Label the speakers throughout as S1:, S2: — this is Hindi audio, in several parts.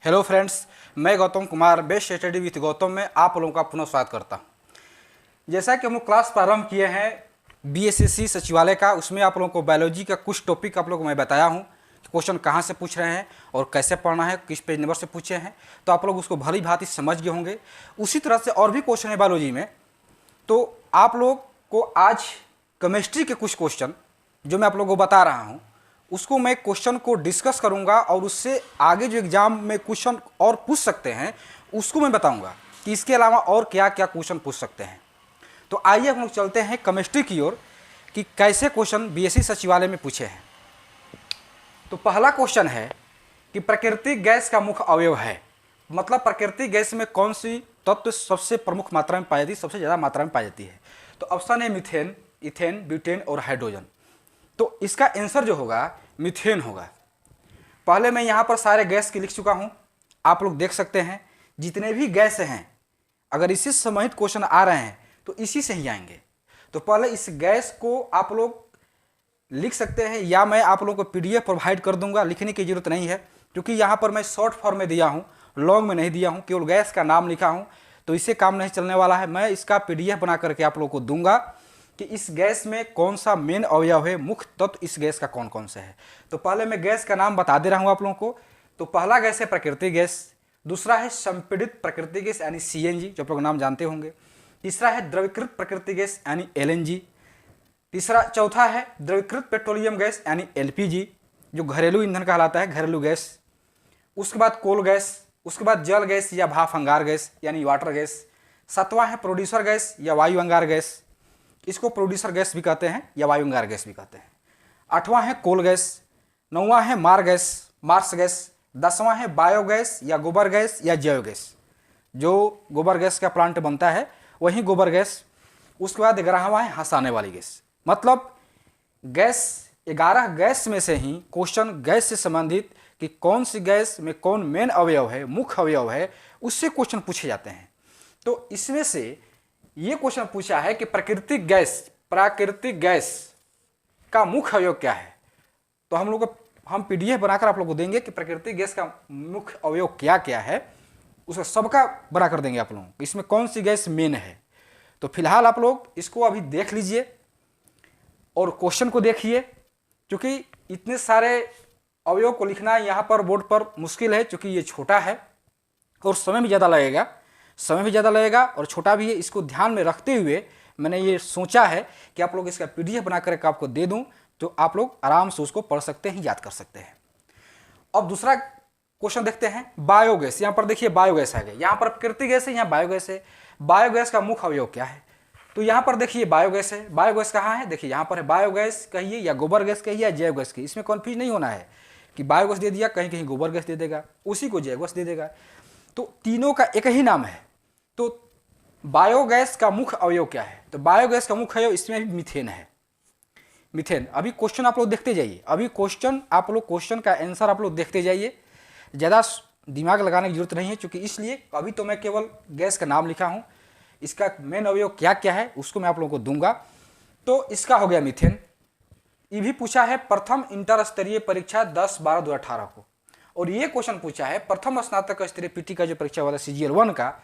S1: हेलो फ्रेंड्स, मैं Gautam Kumar best study with Gautam में आप लोगों का पुनः स्वागत करता हूं। जैसा कि हम लोग क्लास प्रारंभ किए हैं बीएसएससी सचिवालय का, उसमें आप लोगों को बायोलॉजी का कुछ टॉपिक आप लोगों को मैं बताया हूं कि क्वेश्चन कहां से पूछ रहे हैं और कैसे पढ़ना है, किस पेज नंबर से पूछे हैं, तो आप लोग उसको भली भांति समझ गए होंगे। उसी तरह से और भी क्वेश्चन है बायोलॉजी में, तो आप लोग को आज केमिस्ट्री के कुछ क्वेश्चन जो मैं आप लोगों को बता रहा हूँ उसको मैं क्वेश्चन को डिस्कस करूंगा और उससे आगे जो एग्जाम में क्वेश्चन और पूछ सकते हैं उसको मैं बताऊंगा कि इसके अलावा और क्या क्या क्वेश्चन पूछ सकते हैं। तो आइए हम लोग चलते हैं केमिस्ट्री की ओर कि कैसे क्वेश्चन बीएससी सचिवालय में पूछे हैं। तो पहला क्वेश्चन है कि प्राकृतिक गैस का मुख्य अवयव है, मतलब प्राकृतिक गैस में कौन सी तत्व सबसे प्रमुख मात्रा में पाई जाती है, सबसे ज़्यादा मात्रा में पाई जाती है। तो ऑप्शन है मीथेन, इथेन, ब्यूटेन और हाइड्रोजन। तो इसका आंसर जो होगा मीथेन होगा। पहले मैं यहाँ पर सारे गैस की लिख चुका हूँ, आप लोग देख सकते हैं जितने भी गैस हैं अगर इसी से संबंधित क्वेश्चन आ रहे हैं तो इसी से ही आएंगे। तो पहले इस गैस को आप लोग लिख सकते हैं या मैं आप लोगों को पीडीएफ प्रोवाइड कर दूंगा, लिखने की जरूरत नहीं है क्योंकि यहाँ पर मैं शॉर्ट फॉर्म में दिया हूँ, लॉन्ग में नहीं दिया हूँ, केवल गैस का नाम लिखा हूँ, तो इससे काम नहीं चलने वाला है। मैं इसका पीडीएफ बना करके आप लोगों को दूंगा कि इस गैस में कौन सा मेन अवयव है, मुख्य तत्व इस गैस का कौन कौन सा है। तो पहले मैं गैस का नाम बता दे रहा हूं आप लोगों को। तो पहला गैस है प्राकृतिक गैस, दूसरा है संपीड़ित प्राकृतिक गैस यानी सीएनजी जो आप लोग नाम जानते होंगे, तीसरा है द्रवीकृत प्राकृतिक गैस यानी एलएनजी, चौथा है द्रवीकृत पेट्रोलियम गैस यानी एलपीजी जो घरेलू ईंधन कहलाता है, घरेलू गैस। उसके बाद कोल गैस, उसके बाद जल गैस या भाप अंगार गैस यानी वाटर गैस। सातवां है प्रोड्यूसर गैस या वायु अंगार गैस, इसको प्रोड्यूसर गैस भी कहते हैं या वायु अंगार गैस भी कहते हैं। आठवां है कोल गैस, नौवां है मार्स गैस, दसवां है बायोगैस या गोबर गैस या जैव गैस, जो गोबर गैस का प्लांट बनता है वही गोबर गैस। उसके बाद 11वां है हंसाने वाली गैस। मतलब गैस 11 गैस में से ही क्वेश्चन गैस से संबंधित कि कौन सी गैस में कौन मेन अवयव है, मुख्य अवयव है, उससे क्वेश्चन पूछे जाते हैं। तो इसमें से ये क्वेश्चन पूछा है कि प्राकृतिक गैस का मुख्य अवयव क्या है। तो हम पीडीएफ बनाकर आप लोगों को देंगे कि प्राकृतिक गैस का मुख्य अवयव क्या क्या है, उसका सबका बना कर देंगे आप लोगों को, इसमें कौन सी गैस मेन है। तो फिलहाल आप लोग इसको अभी देख लीजिए और क्वेश्चन को देखिए, क्योंकि इतने सारे अवयव को लिखना यहाँ पर बोर्ड पर मुश्किल है, क्योंकि ये छोटा है और समय भी ज़्यादा लगेगा और छोटा भी है। इसको ध्यान में रखते हुए मैंने ये सोचा है कि आप लोग इसका पीडीएफ बना करके आपको दे दूं, तो आप लोग आराम से उसको पढ़ सकते हैं, याद कर सकते हैं। अब दूसरा क्वेश्चन देखते हैं, बायोगैस। यहाँ पर देखिए बायोगैस आ गया, यहाँ पर प्राकृतिक गैस है, यहाँ बायोगैस है। बायोगैस का मुख्य अवयव क्या है, तो यहाँ पर देखिए बायोगैस है। बायोगैस कहाँ है, देखिए यहाँ पर है, बायोगैस कहिए या गोबर गैस कहिए या जैव गैस कहिए, इसमें कन्फ्यूज नहीं होना है कि बायोगैस दे दिया, कहीं कहीं गोबर गैस दे देगा, उसी को जैव गैस दे देगा। तो तीनों का एक ही नाम है। तो बायोगैस का मुख्य अवयव क्या है, तो बायोगैस का मुख्य अवयव इसमें भी मीथेन है। मीथेन, अभी क्वेश्चन आप लोग देखते जाइए, क्वेश्चन का आंसर आप लोग देखते जाइए, ज़्यादा दिमाग लगाने की जरूरत नहीं है, क्योंकि इसलिए अभी तो मैं केवल गैस का नाम लिखा हूँ, इसका मेन अवयव क्या क्या है उसको मैं आप लोगों को दूंगा। तो इसका हो गया मीथेन। ये भी पूछा है प्रथम इंटर स्तरीय परीक्षा 10/12/2018 को, और ये क्वेश्चन पूछा है प्रथम स्नातक स्तरीय पीटी का जो परीक्षा हुआ था CGL 1 का,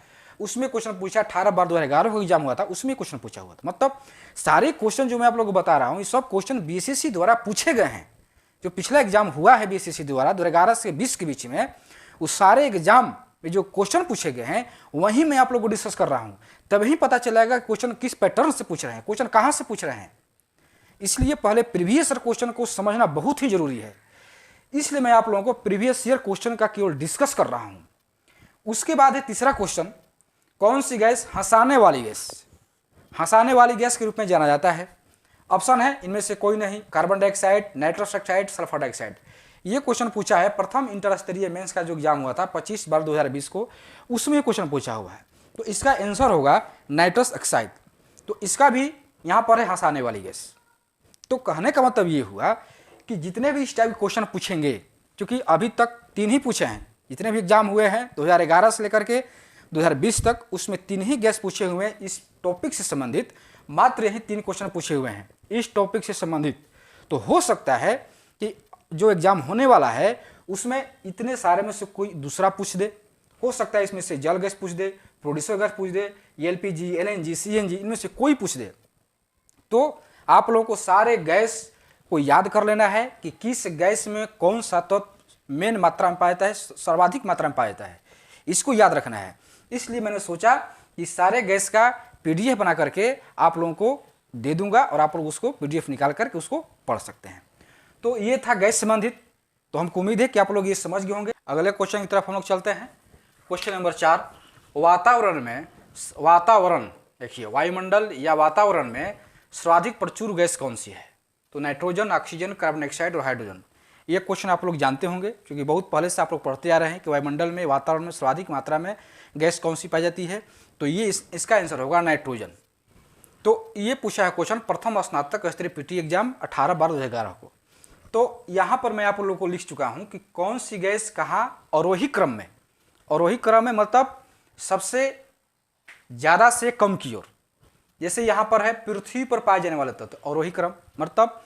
S1: उसमें क्वेश्चन पूछा 18/12/2011 को एग्जाम हुआ था, उसमें क्वेश्चन पूछा हुआ था। मतलब सारे क्वेश्चन जो मैं आप लोगों को बता रहा हूँ ये सब क्वेश्चन बीएसएससी द्वारा पूछे गए हैं। जो पिछला एग्जाम हुआ है बीएसएससी द्वारा 2011 से 20 के बीच में, उस सारे एग्जाम में जो क्वेश्चन पूछे गए हैं वहीं मैं आप लोगों को डिस्कस कर रहा हूँ। तभी पता चलेगा क्वेश्चन किस पैटर्न से पूछ रहे हैं, क्वेश्चन कहाँ से पूछ रहे हैं। इसलिए पहले प्रीवियस ईयर क्वेश्चन को समझना बहुत ही जरूरी है, इसलिए मैं आप लोगों को प्रीवियस ईयर क्वेश्चन का केवल डिस्कस कर रहा हूँ। उसके बाद है तीसरा क्वेश्चन, कौन सी गैस हंसाने वाली गैस के रूप में जाना जाता है। ऑप्शन है इनमें से कोई नहीं, carbon dioxide, nitrous oxide, sulphur dioxide. ये क्वेश्चन पूछा है प्रथम इंटर स्तरीय मेंस का जो एग्जाम हुआ था 25/12/2020 को, उसमें क्वेश्चन पूछा हुआ है। तो इसका आंसर होगा नाइट्रस ऑक्साइड। तो इसका भी यहाँ पर है हंसाने वाली गैस। तो कहने का मतलब ये हुआ कि जितने भी इस टाइप के क्वेश्चन पूछेंगे, क्योंकि अभी तक 3 ही पूछे हैं, जितने भी एग्जाम हुए हैं 2011 से लेकर के 2020 तक, उसमें 3 ही गैस पूछे हुए हैं इस टॉपिक से संबंधित, मात्र यही 3 क्वेश्चन पूछे हुए हैं इस टॉपिक से संबंधित। तो हो सकता है कि जो एग्जाम होने वाला है उसमें इतने सारे में से कोई दूसरा पूछ दे, हो सकता है इसमें से जल गैस पूछ दे, प्रोड्यूसर गैस पूछ दे, एलपीजी, एलएनजी, सीएनजी, इनमें से कोई पूछ दे, तो आप लोगों को सारे गैस को याद कर लेना है कि किस गैस में कौन सा तत्व मेन मात्रा में पाया जाता है, सर्वाधिक मात्रा में पाया जाता है, इसको याद रखना है। इसलिए मैंने सोचा कि सारे गैस का पीडीएफ बना करके आप लोगों को दे दूंगा और आप लोग उसको पीडीएफ निकाल करके उसको पढ़ सकते हैं। तो ये था गैस संबंधित। तो हमको उम्मीद है कि आप लोग ये समझ गए होंगे। अगले क्वेश्चन की तरफ हम लोग चलते हैं। क्वेश्चन नंबर 4, वातावरण देखिए, वायुमंडल या वातावरण में सर्वाधिक प्रचुर गैस कौन सी है? तो नाइट्रोजन, ऑक्सीजन, कार्बन डाइऑक्साइड और हाइड्रोजन। ये क्वेश्चन आप लोग जानते होंगे क्योंकि बहुत पहले से आप लोग पढ़ते आ रहे हैं कि वायुमंडल में, वातावरण में सर्वाधिक मात्रा में गैस कौन सी पाई जाती है। तो ये इसका आंसर होगा नाइट्रोजन। तो ये पूछा है क्वेश्चन प्रथम स्नातक स्तरीय पीटी एग्जाम 18/12/2011 को। तो यहाँ पर मैं आप लोगों को लिख चुका हूँ कि कौन सी गैस कहाँ अवरोही क्रम में, अवरोही क्रम में मतलब सबसे ज़्यादा से कम की ओर। जैसे यहाँ पर है पृथ्वी पर पाए जाने वाले तत्व, अवरोही क्रम मतलब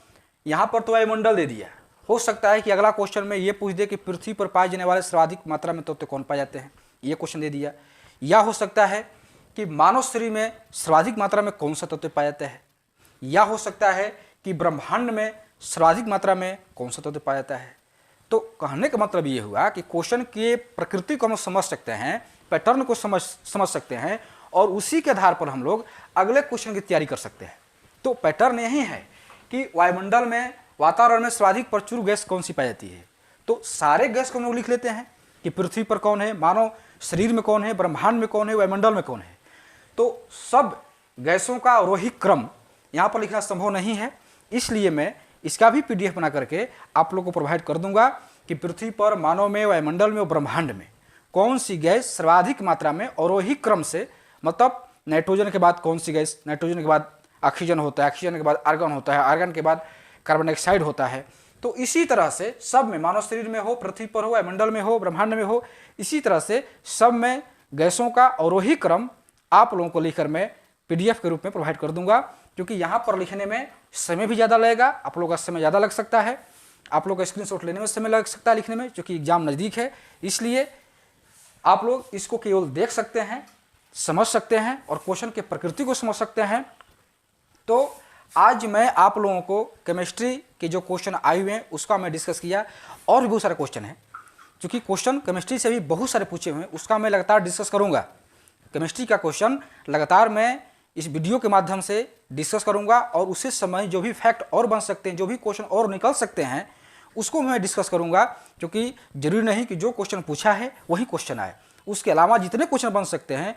S1: यहाँ पर तो वायुमंडल दे दिया। हो सकता है कि अगला क्वेश्चन में ये पूछ दे कि पृथ्वी पर पाए जाने वाले सर्वाधिक मात्रा में तत्व कौन पाए जाते हैं, ये क्वेश्चन दे दिया। या हो सकता है कि मानव शरीर में सर्वाधिक मात्रा में कौन सा तत्व पाया जाता है, या हो सकता है कि ब्रह्मांड में सर्वाधिक मात्रा में कौन सा तत्व पाया जाता है। तो कहने का मतलब ये हुआ कि क्वेश्चन की प्रकृति को हम समझ सकते हैं, पैटर्न को समझ सकते हैं और उसी के आधार पर हम लोग अगले क्वेश्चन की तैयारी कर सकते हैं। तो पैटर्न यही है कि वायुमंडल में, वातावरण में सर्वाधिक प्रचुर गैस कौन सी पाई जाती है। तो सारे गैस को हम लोग लिख लेते हैं कि पृथ्वी पर कौन है, मानव शरीर में कौन है, ब्रह्मांड में कौन है, वायुमंडल में कौन है। तो सब गैसों का अवरोही क्रम यहाँ पर लिखना संभव नहीं है, इसलिए मैं इसका भी पीडीएफ बना करके आप लोग को प्रोवाइड कर दूंगा कि पृथ्वी पर, मानव में, वायुमंडल में और ब्रह्मांड में कौन सी गैस सर्वाधिक मात्रा में अवरोही क्रम से, मतलब नाइट्रोजन के बाद कौन सी गैस, नाइट्रोजन के बाद ऑक्सीजन होता है, ऑक्सीजन के बाद आर्गन होता है, आर्गन के बाद कार्बन डाइऑक्साइड होता है। तो इसी तरह से सब में, मानव शरीर में हो, पृथ्वी पर हो, वायुमंडल में हो, ब्रह्मांड में हो, इसी तरह से सब में गैसों का अवरोही क्रम आप लोगों को लिखकर मैं पीडीएफ के रूप में प्रोवाइड कर दूंगा। क्योंकि यहाँ पर लिखने में समय भी ज़्यादा लगेगा, आप लोगों का समय ज़्यादा लग सकता है, आप लोग का स्क्रीनशॉट लेने में समय लग सकता है लिखने में, क्योंकि एग्जाम नज़दीक है। इसलिए आप लोग इसको केवल देख सकते हैं, समझ सकते हैं और क्वेश्चन की प्रकृति को समझ सकते हैं। तो आज मैं आप लोगों को केमिस्ट्री के जो क्वेश्चन आए हुए हैं उसका मैं डिस्कस किया, और भी बहुत सारे क्वेश्चन हैं क्योंकि क्वेश्चन केमिस्ट्री से भी बहुत सारे पूछे हुए हैं, उसका मैं लगातार डिस्कस करूँगा। केमिस्ट्री का क्वेश्चन लगातार मैं इस वीडियो के माध्यम से डिस्कस करूंगा और उसी समय जो भी फैक्ट और बन सकते हैं, जो भी क्वेश्चन और निकल सकते हैं, उसको मैं डिस्कस करूंगा। क्योंकि जरूरी नहीं कि जो क्वेश्चन पूछा है वही क्वेश्चन आए, उसके अलावा जितने क्वेश्चन बन सकते हैं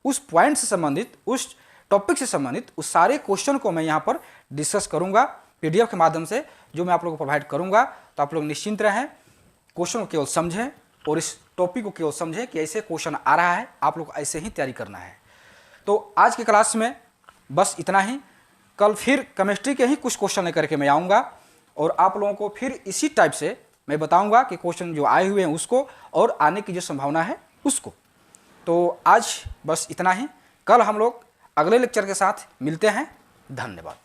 S1: उस पॉइंट से संबंधित, उस टॉपिक से संबंधित उस सारे क्वेश्चन को मैं यहाँ पर डिस्कस करूँगा पीडीएफ के माध्यम से, जो मैं आप लोगों को प्रोवाइड करूँगा। तो आप लोग निश्चिंत रहें, क्वेश्चन को केवल समझें और इस टॉपिक को केवल समझें कि ऐसे क्वेश्चन आ रहा है, आप लोग ऐसे ही तैयारी करना है। तो आज की क्लास में बस इतना ही। कल फिर केमिस्ट्री के ही कुछ क्वेश्चन लेकर के मैं आऊँगा और आप लोगों को फिर इसी टाइप से मैं बताऊँगा कि क्वेश्चन जो आए हुए हैं उसको और आने की जो संभावना है उसको। तो आज बस इतना ही। कल हम लोग अगले लेक्चर के साथ मिलते हैं। धन्यवाद।